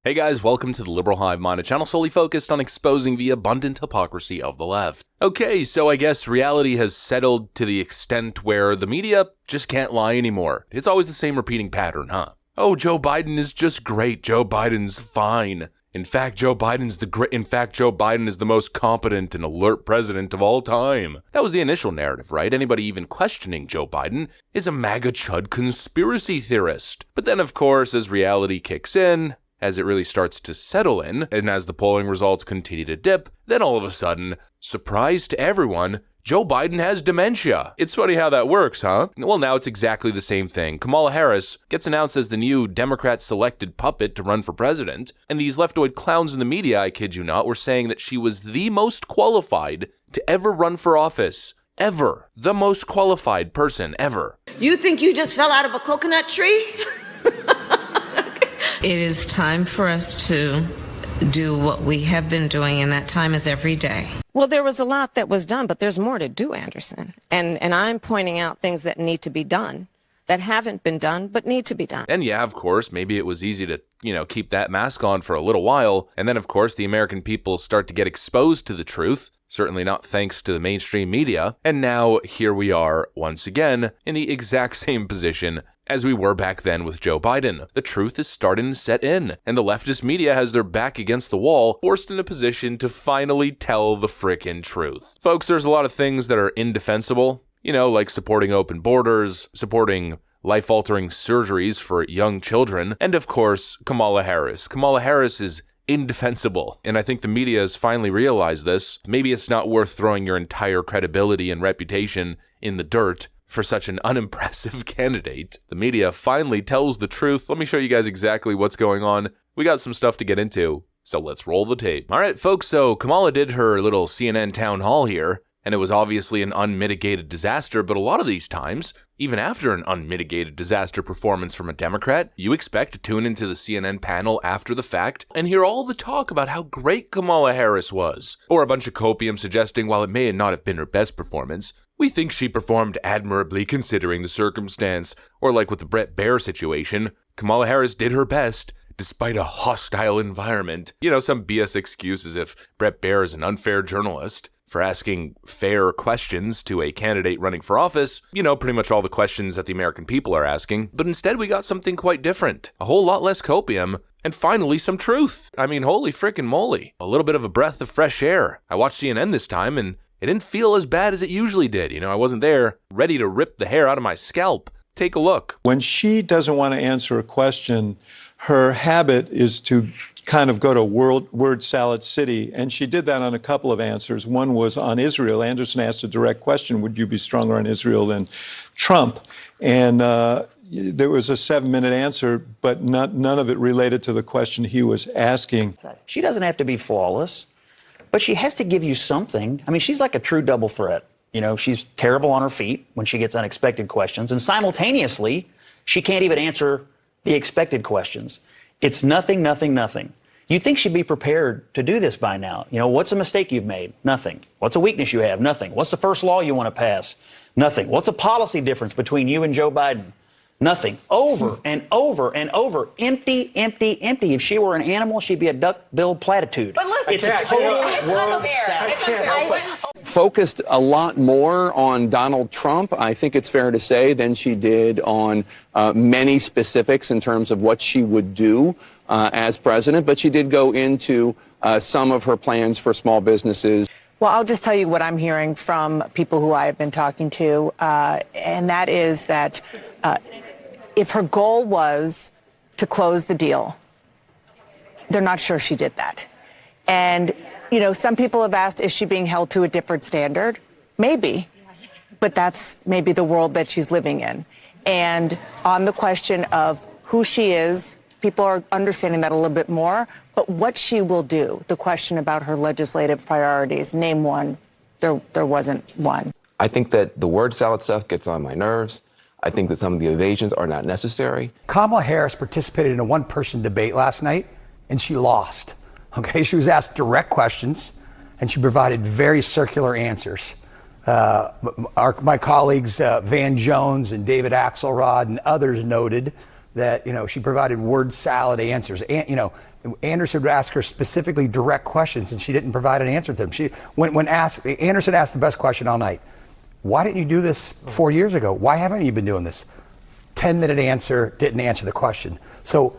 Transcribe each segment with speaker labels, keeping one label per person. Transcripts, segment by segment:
Speaker 1: Hey guys, welcome to the Liberal Hive Mind, a channel solely focused on exposing the abundant hypocrisy of the left. Okay, so I guess reality has settled to the extent where the media just can't lie anymore. It's always the same repeating pattern, huh? Oh, Joe Biden is just great. Joe Biden's fine. In fact, Joe Biden is the most competent and alert president of all time. That was the initial narrative, right? Anybody even questioning Joe Biden is a MAGA chud conspiracy theorist. But then, of course, as reality kicks in, as it really starts to settle in, and as the polling results continue to dip, then all of a sudden, surprise to everyone, Joe Biden has dementia. It's funny how that works, huh? Well, now it's exactly the same thing. Kamala Harris gets announced as the new Democrat-selected puppet to run for president, and these leftoid clowns in the media, I kid you not, were saying that she was the most qualified to ever run for office. Ever. The most qualified person ever.
Speaker 2: You think you just fell out of a coconut tree?
Speaker 3: It is time for us to do what we have been doing, and that time is every day.
Speaker 4: Well, there was a lot that was done, but there's more to do, Anderson. And I'm pointing out things that need to be done, that haven't been done, but need to be done.
Speaker 1: And yeah, of course, maybe it was easy to, keep that mask on for a little while. And then, of course, the American people start to get exposed to the truth. Certainly not thanks to the mainstream media. And now here we are once again in the exact same position as we were back then with Joe Biden. The truth is starting to set in, and the leftist media has their back against the wall, forced in a position to finally tell the frickin' truth. Folks, there's a lot of things that are indefensible, like supporting open borders, supporting life-altering surgeries for young children, and of course, Kamala Harris. Kamala Harris is indefensible, and I think the media has finally realized this. Maybe it's not worth throwing your entire credibility and reputation in the dirt for such an unimpressive candidate. The media finally tells the truth. Let me show you guys exactly what's going on. We got some stuff to get into, so let's roll the tape. All right, folks, so Kamala did her little CNN town hall here, and it was obviously an unmitigated disaster, but a lot of these times, even after an unmitigated disaster performance from a Democrat, you expect to tune into the CNN panel after the fact and hear all the talk about how great Kamala Harris was, or a bunch of copium suggesting while it may not have been her best performance, we think she performed admirably considering the circumstance, or like with the Bret Baier situation, Kamala Harris did her best despite a hostile environment. Some BS excuse as if Bret Baier is an unfair journalist for asking fair questions to a candidate running for office, pretty much all the questions that the American people are asking. But instead, we got something quite different. A whole lot less copium, and finally some truth. I mean, holy frickin' moly. A little bit of a breath of fresh air. I watched CNN this time, and it didn't feel as bad as it usually did. I wasn't there ready to rip the hair out of my scalp. Take a look.
Speaker 5: When she doesn't want to answer a question, her habit is to kind of go to word salad city, and she did that on a couple of answers. One was on Israel. Anderson asked a direct question, would you be stronger on Israel than Trump? And there was a 7-minute answer, but none of it related to the question he was asking.
Speaker 6: She doesn't have to be flawless, but she has to give you something. I mean, she's like a true double threat. She's terrible on her feet when she gets unexpected questions, and simultaneously, she can't even answer the expected questions. It's nothing, nothing, nothing. You'd think she'd be prepared to do this by now. What's a mistake you've made? Nothing. What's a weakness you have? Nothing. What's the first law you want to pass? Nothing. What's a policy difference between you and Joe Biden? Nothing. Over and over and over. Empty, empty, empty. If she were an animal, she'd be a duck-billed platitude.
Speaker 2: But look,
Speaker 6: it's a total word salad.
Speaker 7: Focused a lot more on Donald Trump, I think it's fair to say, than she did on many specifics in terms of what she would do as president. But she did go into some of her plans for small businesses.
Speaker 8: Well, I'll just tell you what I'm hearing from people who I have been talking to, and that is that if her goal was to close the deal, they're not sure she did that. And some people have asked, is she being held to a different standard? Maybe, but that's maybe the world that she's living in. And on the question of who she is, people are understanding that a little bit more, but what she will do, the question about her legislative priorities, name one, there wasn't one.
Speaker 9: I think that the word salad stuff gets on my nerves. I think that some of the evasions are not necessary.
Speaker 10: Kamala Harris participated in a one-person debate last night, and she lost. Okay, she was asked direct questions, and she provided very circular answers. My colleagues Van Jones and David Axelrod and others noted that, she provided word salad answers. And, Anderson would ask her specifically direct questions, and she didn't provide an answer to them. Anderson asked the best question all night. Why didn't you do this 4 years ago? Why haven't you been doing this? 10-minute answer, didn't answer the question. So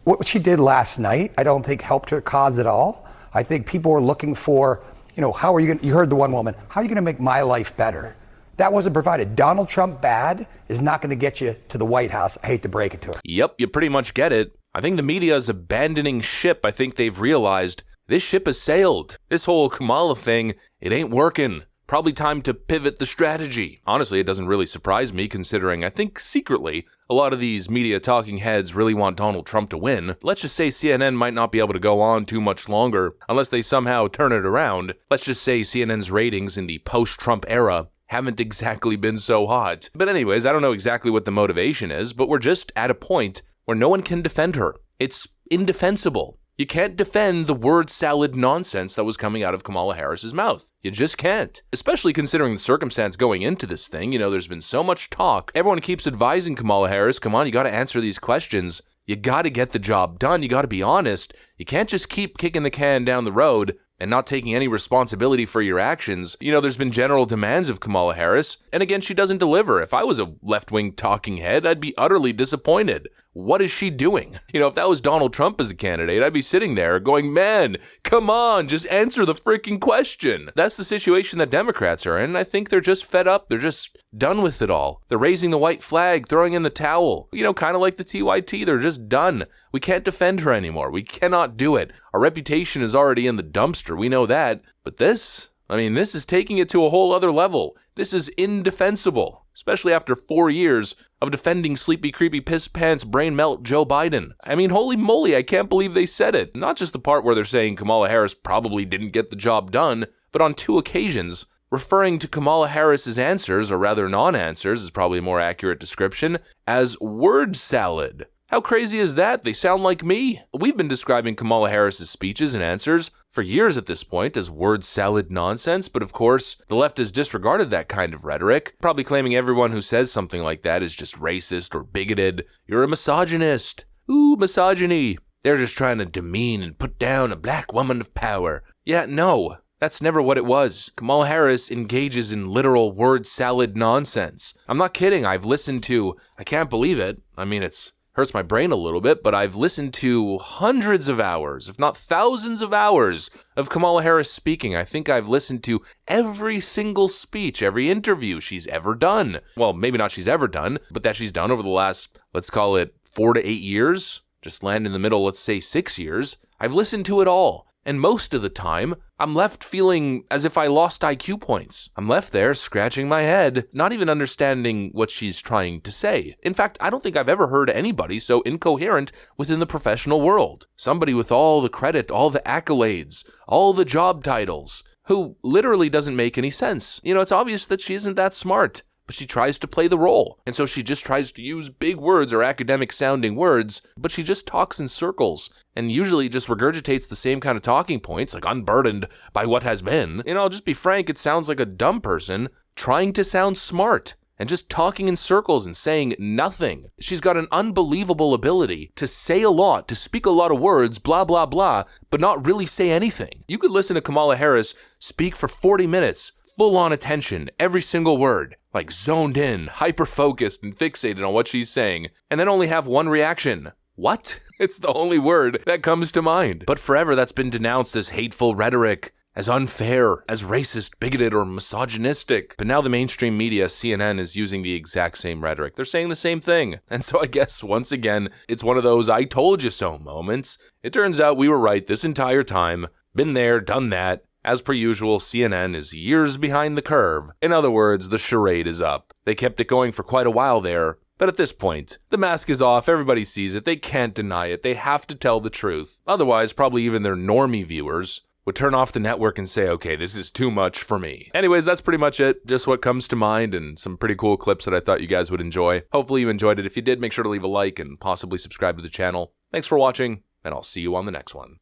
Speaker 10: what she did last night, I don't think helped her cause at all. I think people were looking for, how are you going to, you heard the one woman, how are you going to make my life better? That wasn't provided. Donald Trump bad is not going to get you to the White House. I hate to break it to her.
Speaker 1: Yep, you pretty much get it. I think the media is abandoning ship. I think they've realized this ship has sailed. This whole Kamala thing, it ain't working. Probably time to pivot the strategy. Honestly, it doesn't really surprise me, considering I think secretly a lot of these media talking heads really want Donald Trump to win. Let's just say CNN might not be able to go on too much longer unless they somehow turn it around. Let's just say CNN's ratings in the post-Trump era haven't exactly been so hot. But anyways, I don't know exactly what the motivation is, but we're just at a point where no one can defend her. It's indefensible. You can't defend the word salad nonsense that was coming out of Kamala Harris's mouth. You just can't. Especially considering the circumstance going into this thing. There's been so much talk. Everyone keeps advising Kamala Harris, come on, you gotta answer these questions. You gotta get the job done. You gotta be honest. You can't just keep kicking the can down the road and not taking any responsibility for your actions. There's been general demands of Kamala Harris, and again, she doesn't deliver. If I was a left-wing talking head, I'd be utterly disappointed. What is she doing? If that was Donald Trump as a candidate, I'd be sitting there going, man, come on, just answer the freaking question. That's the situation that Democrats are in. I think they're just fed up. They're just done with it all. They're raising the white flag, throwing in the towel. Kind of like the TYT, they're just done. We can't defend her anymore. We cannot do it. Our reputation is already in the dumpster. We know that. But this is taking it to a whole other level. This is indefensible, especially after 4 years of defending sleepy, creepy, piss pants, brain melt Joe Biden. Holy moly, I can't believe they said it. Not just the part where they're saying Kamala Harris probably didn't get the job done, but on 2 occasions, referring to Kamala Harris's answers, or rather non-answers is probably a more accurate description, as word salad. How crazy is that? They sound like me. We've been describing Kamala Harris's speeches and answers for years at this point as word salad nonsense, but of course, the left has disregarded that kind of rhetoric, probably claiming everyone who says something like that is just racist or bigoted. You're a misogynist. Ooh, misogyny. They're just trying to demean and put down a black woman of power. Yeah, no. That's never what it was. Kamala Harris engages in literal word salad nonsense. I'm not kidding. I've listened to, I can't believe it. It's hurts my brain a little bit, but I've listened to hundreds of hours, if not thousands of hours, of Kamala Harris speaking. I think I've listened to every single speech, every interview she's ever done. Well, maybe not she's ever done, but that she's done over the last, let's call it 4 to 8 years. Just land in the middle, let's say 6 years. I've listened to it all. And most of the time, I'm left feeling as if I lost IQ points. I'm left there scratching my head, not even understanding what she's trying to say. In fact, I don't think I've ever heard anybody so incoherent within the professional world. Somebody with all the credit, all the accolades, all the job titles, who literally doesn't make any sense. It's obvious that she isn't that smart, but she tries to play the role. And so she just tries to use big words or academic sounding words, but she just talks in circles and usually just regurgitates the same kind of talking points, like unburdened by what has been. I'll just be frank, it sounds like a dumb person trying to sound smart and just talking in circles and saying nothing. She's got an unbelievable ability to say a lot, to speak a lot of words, blah, blah, blah, but not really say anything. You could listen to Kamala Harris speak for 40 minutes, full on attention, every single word, like zoned in, hyper-focused and fixated on what she's saying, and then only have one reaction. What? It's the only word that comes to mind. But forever that's been denounced as hateful rhetoric, as unfair, as racist, bigoted, or misogynistic. But now the mainstream media, CNN, is using the exact same rhetoric. They're saying the same thing. And so I guess, once again, it's one of those I told you so moments. It turns out we were right this entire time. Been there, done that. As per usual, CNN is years behind the curve. In other words, the charade is up. They kept it going for quite a while there, but at this point, the mask is off, everybody sees it, they can't deny it, they have to tell the truth. Otherwise, probably even their normie viewers would turn off the network and say, okay, this is too much for me. Anyways, that's pretty much it. Just what comes to mind and some pretty cool clips that I thought you guys would enjoy. Hopefully you enjoyed it. If you did, make sure to leave a like and possibly subscribe to the channel. Thanks for watching, and I'll see you on the next one.